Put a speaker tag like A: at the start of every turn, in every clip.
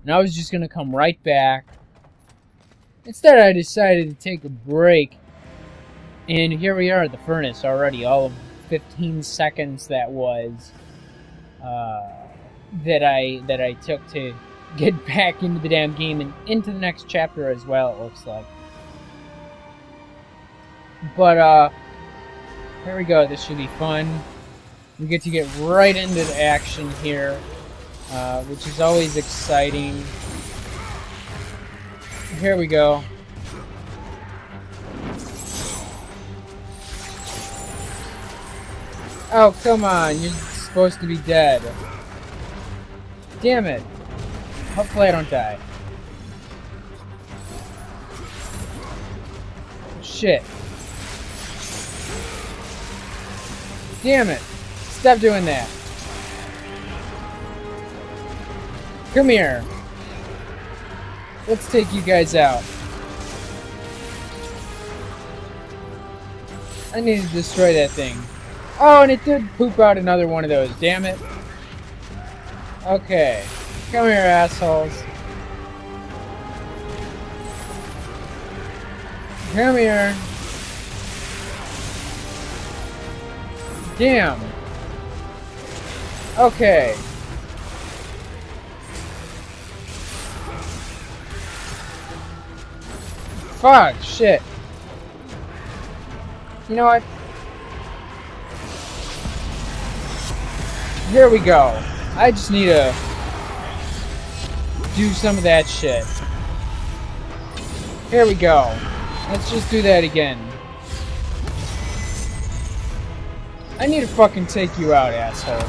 A: and I was just gonna come right back. Instead, I decided to take a break, and here we are at the furnace already. All of 15 seconds that was that I took to get back into the damn game and into the next chapter as well. It looks like, but here we go. This should be fun. We get to get right into the action here, which is always exciting. Here we go. Oh, come on. You're supposed to be dead. Damn it. Hopefully I don't die. Shit. Damn it. Stop doing that. Come here. Let's take you guys out. I need to destroy that thing. Oh, and it did poop out another one of those. Damn it. Okay. Come here, assholes. Come here. Damn. Okay. Fuck, shit. You know what? Here we go. I just need to do some of that shit. Here we go. Let's just do that again. I need to fucking take you out, asshole.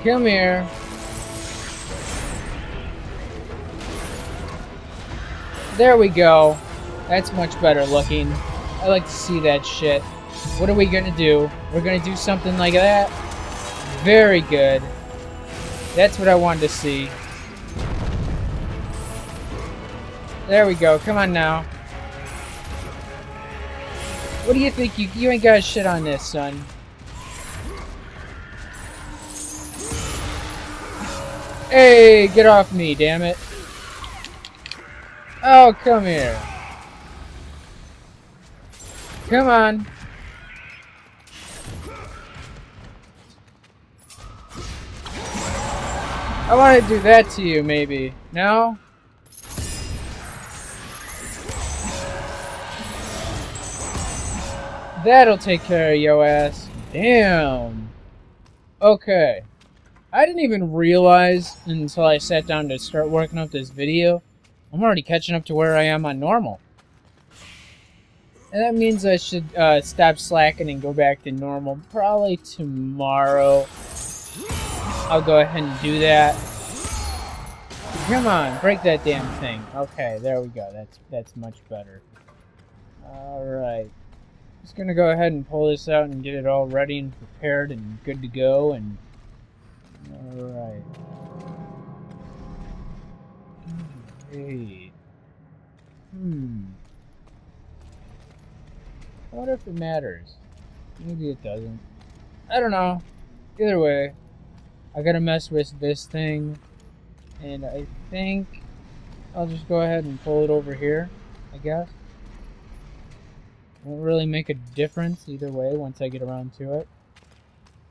A: Come here. There we go. That's much better looking. I like to see that shit. What are we gonna do? We're gonna do something like that? Very good. That's what I wanted to see. There we go. Come on now. What do you think? You ain't got shit on this, son. Hey, get off me, damn it. Oh, come here. Come on. I want to do that to you, maybe. No? That'll take care of your ass. Damn. Okay. I didn't even realize until I sat down to start working up this video. I'm already catching up to where I am on normal. And that means I should stop slacking and go back to normal probably tomorrow. I'll go ahead and do that. Come on, break that damn thing. Okay, there we go. That's much better. Alright. Just gonna go ahead and pull this out and get it all ready and prepared and good to go. And alright. Hey. I wonder if it matters. Maybe it doesn't. I don't know. Either way, I gotta mess with this thing, and I think I'll just go ahead and pull it over here, I guess. Won't really make a difference either way once I get around to it.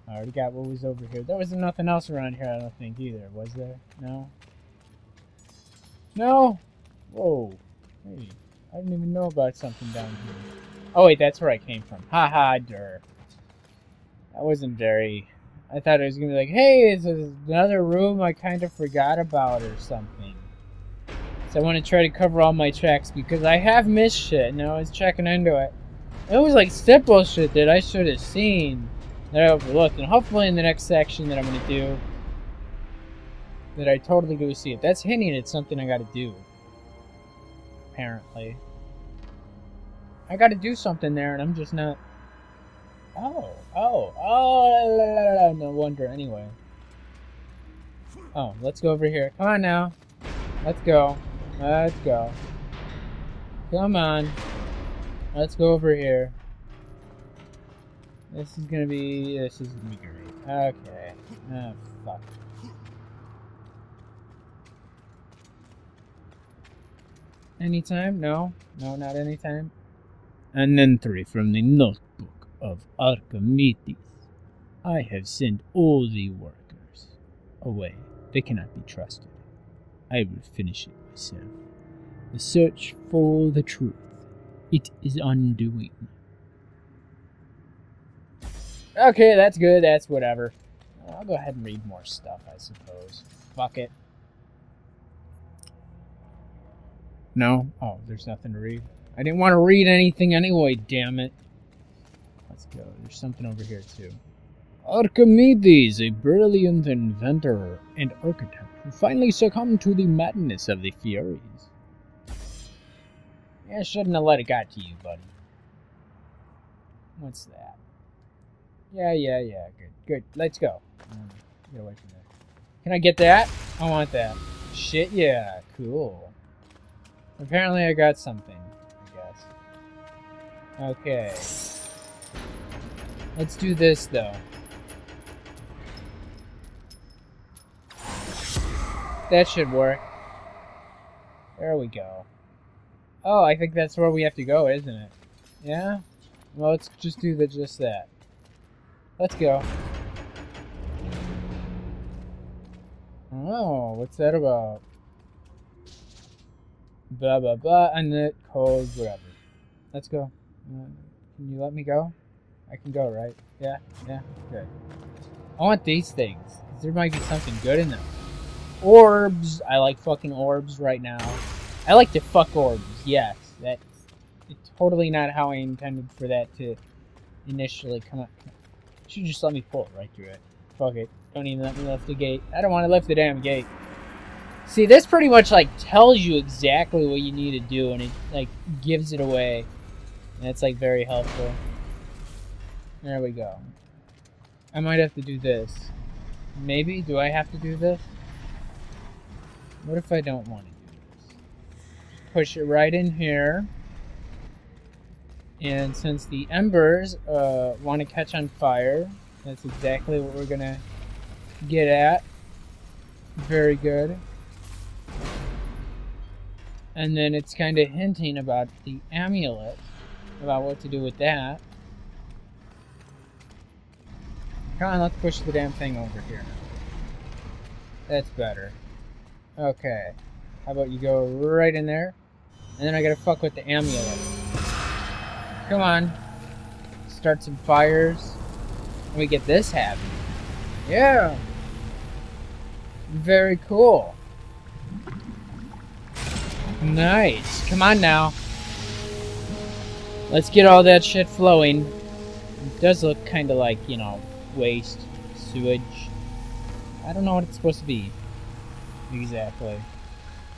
A: I already got what was over here. There was nothing else around here, I don't think, either. Was there? No? No? Whoa. Hey, I didn't even know about something down here. Oh wait, that's where I came from. Haha, durr. That wasn't very... I thought it was gonna be like, hey, there's another room I kind of forgot about or something. So I want to try to cover all my tracks because I have missed shit and I was checking into it. It was like simple shit that I should have seen that I overlooked, and hopefully in the next section that I'm gonna do, that I totally go see it. That's hinting at something I gotta do. Apparently. I gotta do something there and I'm just not... Oh, no wonder, anyway. Oh, let's go over here. Come on now. Let's go. Let's go. Come on. Let's go over here. This is gonna be great. Okay. Oh, fuck. Anytime? No. No, not anytime. An entry from the notebook of Archimedes. I have sent all the workers away. They cannot be trusted. I will finish it myself. The search for the truth. It is undoing. Okay, that's good. That's whatever. I'll go ahead and read more stuff, I suppose. Fuck it. No? Oh, there's nothing to read. I didn't want to read anything anyway, damn it. Let's go. There's something over here, too. Archimedes, a brilliant inventor and architect who finally succumbed to the madness of the Furies. Yeah, I shouldn't have let it get to you, buddy. What's that? Yeah, good. Let's go. Get away from there. Can I get that? I want that. Shit, yeah, cool. Apparently I got something, I guess. Okay. Let's do this, though. That should work. There we go. Oh, I think that's where we have to go, isn't it? Yeah? Well, let's just do just that. Let's go. Oh, what's that about? Blah, blah, blah, and the code, whatever. Let's go. Can you let me go? I can go, right? Yeah, good. I want these things, because there might be something good in them. Orbs! I like fucking orbs right now. I like to fuck orbs, yes. That's totally not how I intended for that to initially come up. You should just let me pull it right through it. Fuck it. Don't even let me lift the gate. I don't want to lift the damn gate. See, this pretty much, like, tells you exactly what you need to do, and it, like, gives it away. And it's, like, very helpful. There we go. I might have to do this. Maybe? Do I have to do this? What if I don't want to do this? Push it right in here. And since the embers want to catch on fire, that's exactly what we're going to get at. Very good. And then it's kind of hinting about the amulet, about what to do with that. Come on, let's push the damn thing over here now. That's better. Okay. How about you go right in there? And then I gotta fuck with the amulet. Come on. Start some fires. And we get this happening. Yeah! Very cool. Nice. Come on now. Let's get all that shit flowing. It does look kind of like, you know, waste, sewage. I don't know what it's supposed to be. Exactly.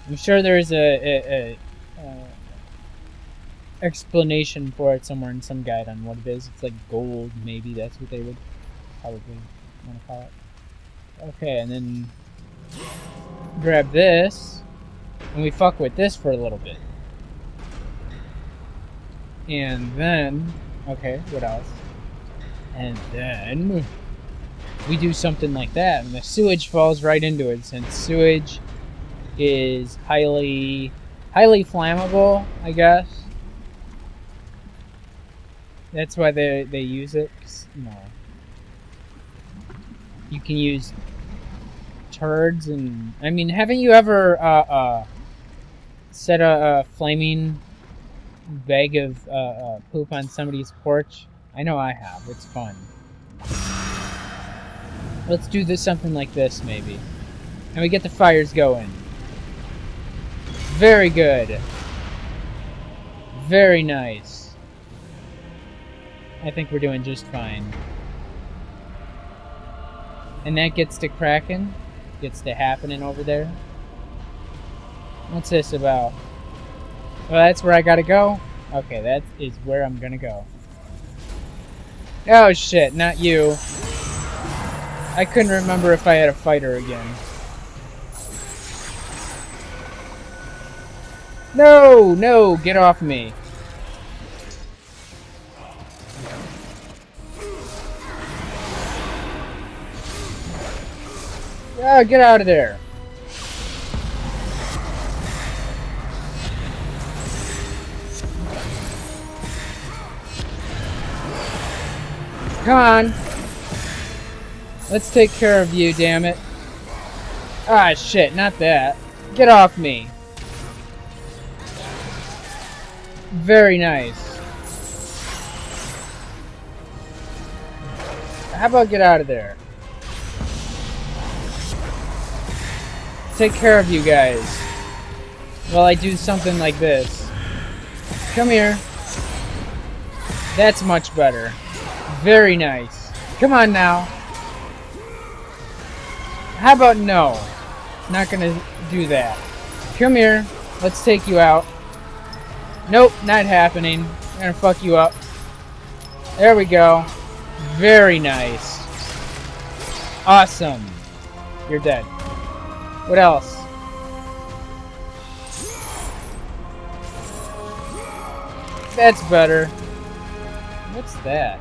A: I'm sure there's a explanation for it somewhere in some guide on what it is. It's like gold, maybe. That's what they would probably want to call it. Okay, and then grab this. And we fuck with this for a little bit. And then... Okay, what else? And then... we do something like that. And the sewage falls right into it. Since sewage is highly flammable, I guess. That's why they use it. 'Cause, you know, you can use turds and... I mean, haven't you ever... set a flaming bag of poop on somebody's porch? I know I have. It's fun. Let's do this something like this, maybe. And we get the fires going. Very good. Very nice. I think we're doing just fine. And that gets to cracking. Gets to happening over there. What's this about? Well, that's where I gotta go? Okay, that is where I'm gonna go. Oh shit, not you. I couldn't remember if I had a fighter again. No, no, get off me. Oh, get out of there. Come on. Let's take care of you, damn it. Ah, shit, not that. Get off me. Very nice. How about get out of there? Take care of you guys while I do something like this. Come here. That's much better. Very nice. Come on now. How about no? Not gonna do that. Come here. Let's take you out. Nope, not happening. I'm gonna fuck you up. There we go. Very nice. Awesome. You're dead. What else? That's better. What's that?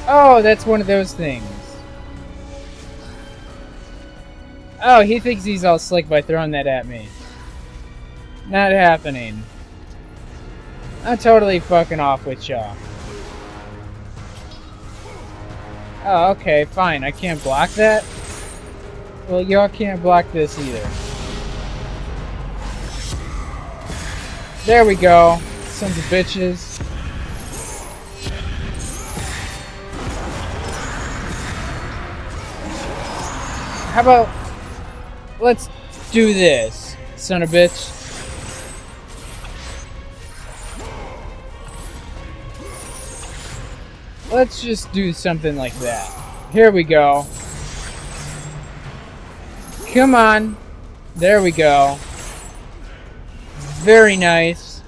A: Oh, that's one of those things. Oh, he thinks he's all slick by throwing that at me. Not happening. I'm totally fucking off with y'all. Oh, okay, fine. I can't block that? Well, y'all can't block this either. There we go. Sons of bitches. How about... let's do this, son of a bitch. Let's just do something like that. Here we go. Come on. There we go. Very nice.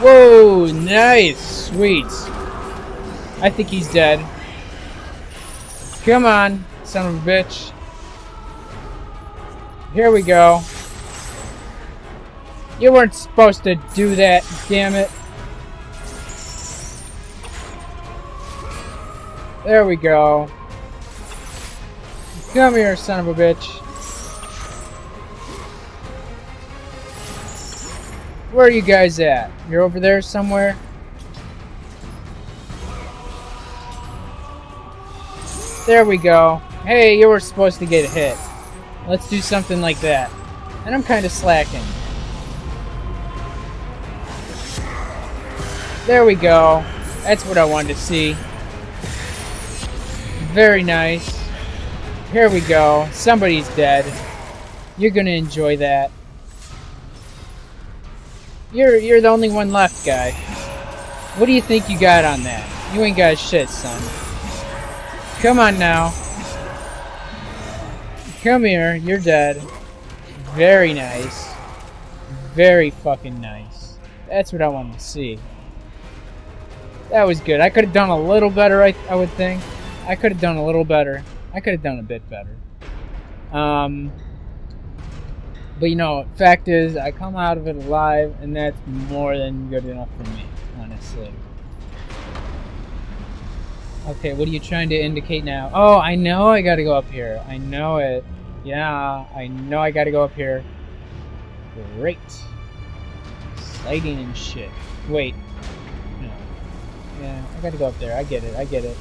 A: Whoa, nice. Sweet. I think he's dead. Come on, son of a bitch. Here we go. You weren't supposed to do that, damn it. There we go. Come here, son of a bitch. Where are you guys at? You're over there somewhere? There we go. Hey, you were supposed to get hit. Let's do something like that. And I'm kind of slacking. There we go. That's what I wanted to see. Very nice. Here we go. Somebody's dead. You're gonna enjoy that. You're the only one left, guy. What do you think you got on that? You ain't got shit, son. Come on now. Come here. You're dead. Very nice. Very fucking nice. That's what I wanted to see. That was good. I could have done a little better, I would think. I could have done a little better. I could have done a bit better. But you know, fact is, I come out of it alive, and that's more than good enough for me, honestly. Okay, what are you trying to indicate now? Oh, I know I gotta go up here. I know it. Yeah, I know I gotta go up here. Great. Sliding and shit. Wait. No. Yeah, I gotta go up there. I get it. I get it.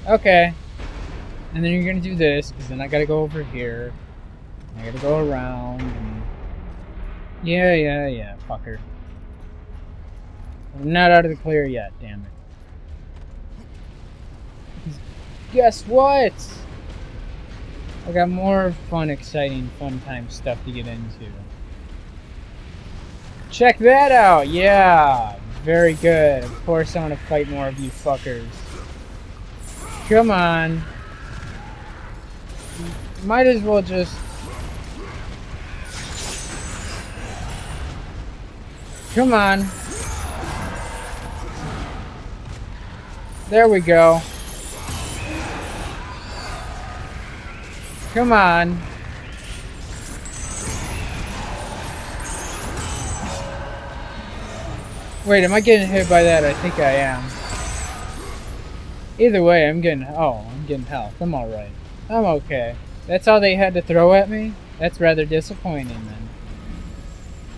A: Okay. And then you're gonna do this, because then I gotta go over here. I gotta go around. And... yeah, fucker. I'm not out of the clear yet, damn it. Guess what? I got more fun, exciting, fun time stuff to get into. Check that out! Yeah! Very good. Of course I want to fight more of you fuckers. Come on. Might as well just... come on. There we go. Come on. Wait, am I getting hit by that? I think I am. Either way, I'm getting health. I'm alright. I'm okay. That's all they had to throw at me? That's rather disappointing then.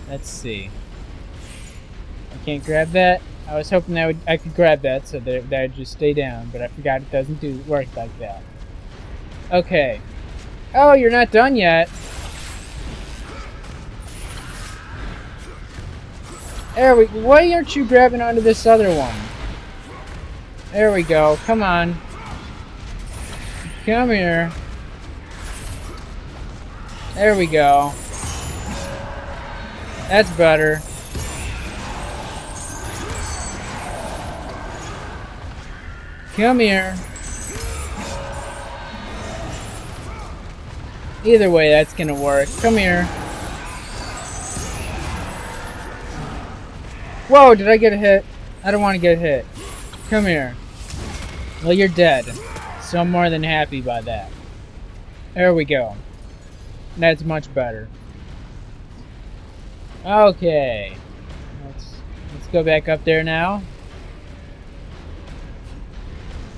A: Let's see. I can't grab that. I was hoping that I could grab that so that would just stay down, but I forgot it doesn't work like that. Okay. Oh, you're not done yet. Why aren't you grabbing onto this other one? There we go. Come on. Come here. There we go. That's better. Come here. Either way, that's gonna work. Come here. Whoa, did I get a hit? I don't want to get hit. Come here. Well, you're dead. So I'm more than happy by that. There we go. That's much better. Okay. Let's go back up there now.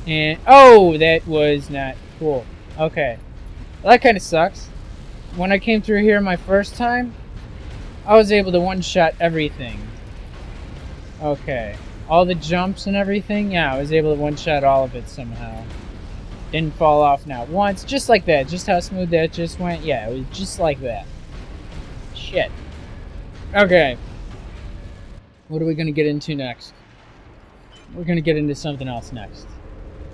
A: And oh, that was not cool. Okay. Well, that kind of sucks. When I came through here my first time, I was able to one-shot everything. Okay. All the jumps and everything, yeah, I was able to one-shot all of it somehow. Didn't fall off not once, just like that. Just how smooth that just went. Yeah, it was just like that. Shit. Okay. What are we gonna get into next? We're gonna get into something else next.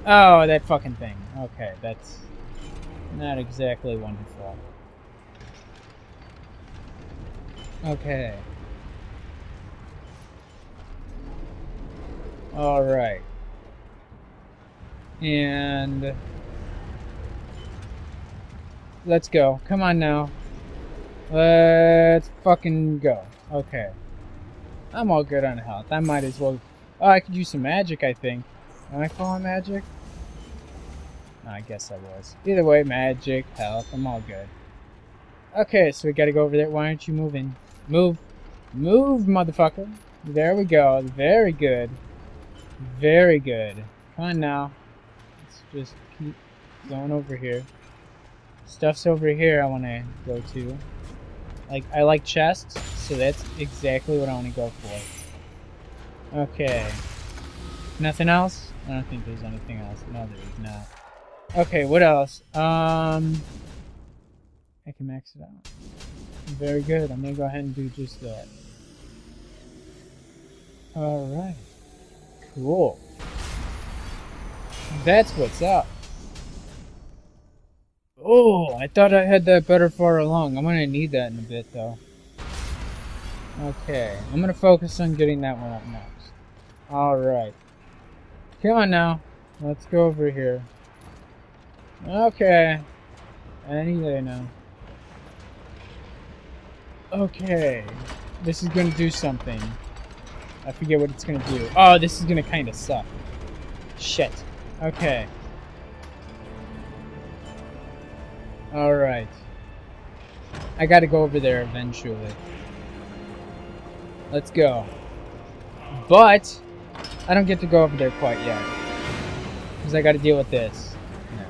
A: Oh, that fucking thing. Okay, that's not exactly wonderful. Okay. Alright. And let's go. Come on now. Let's fucking go. Okay. I'm all good on health. I might as well. Oh, I could use some magic, I think. Am I full on magic? Oh, I guess I was. Either way, magic, health, I'm all good. Okay, so we gotta go over there. Why aren't you moving? Move. Move, motherfucker. There we go. Very good. Very good. Come on now. Let's just keep going over here. Stuff's over here I want to go to. I like chests, so that's exactly what I want to go for. Okay. Nothing else? I don't think there's anything else. No, there's not. Okay, what else? I can max it out. Very good. I'm gonna go ahead and do just that. Alright. Cool. That's what's up. Oh, I thought I had that better far along. I'm gonna need that in a bit, though. Okay, I'm gonna focus on getting that one up next. Alright. Come on now. Let's go over here. Okay. Any day now. Okay. This is gonna do something. I forget what it's gonna do. Oh, this is gonna kinda suck. Shit. Okay. Alright. I gotta go over there eventually. Let's go. But I don't get to go over there quite yet. Because I gotta deal with this. No.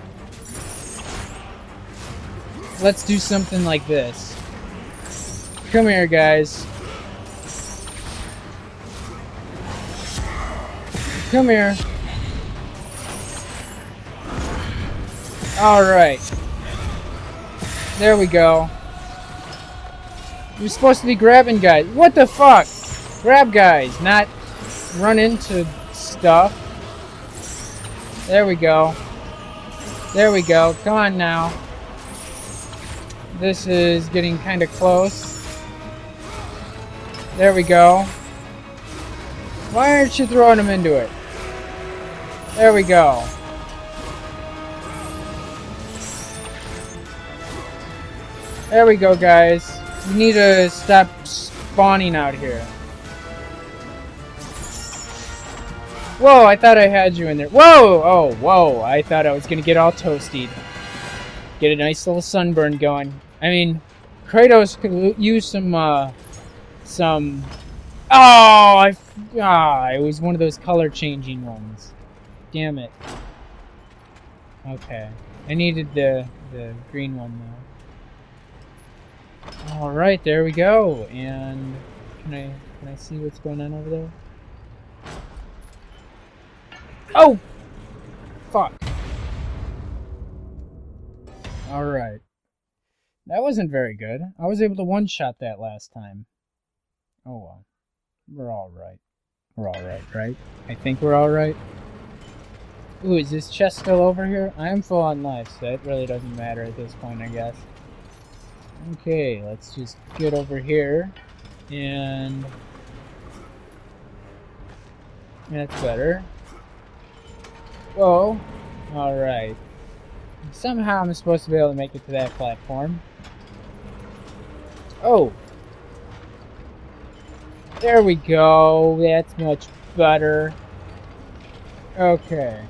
A: Let's do something like this. Come here, guys. Come here. Alright. There we go. You're supposed to be grabbing guys. What the fuck? Grab guys, not run into stuff. There we go. There we go. Come on now. This is getting kind of close. There we go. Why aren't you throwing them into it? There we go. There we go, guys. You need to stop spawning out here. Whoa, I thought I had you in there. Whoa! Oh, whoa. I thought I was going to get all toasted. Get a nice little sunburn going. I mean, Kratos could use some Oh, it was one of those color changing ones. Damn it. Okay. I needed the green one though. Alright, there we go. And can I see what's going on over there? Oh! Fuck. Alright. That wasn't very good. I was able to one-shot that last time. Oh well. We're alright. We're alright, right? I think we're alright. Ooh, is this chest still over here? I am full on life, so it really doesn't matter at this point, I guess. Okay, let's just get over here. And... that's better. Whoa. Alright. Somehow I'm supposed to be able to make it to that platform. Oh! There we go. That's much better. Okay.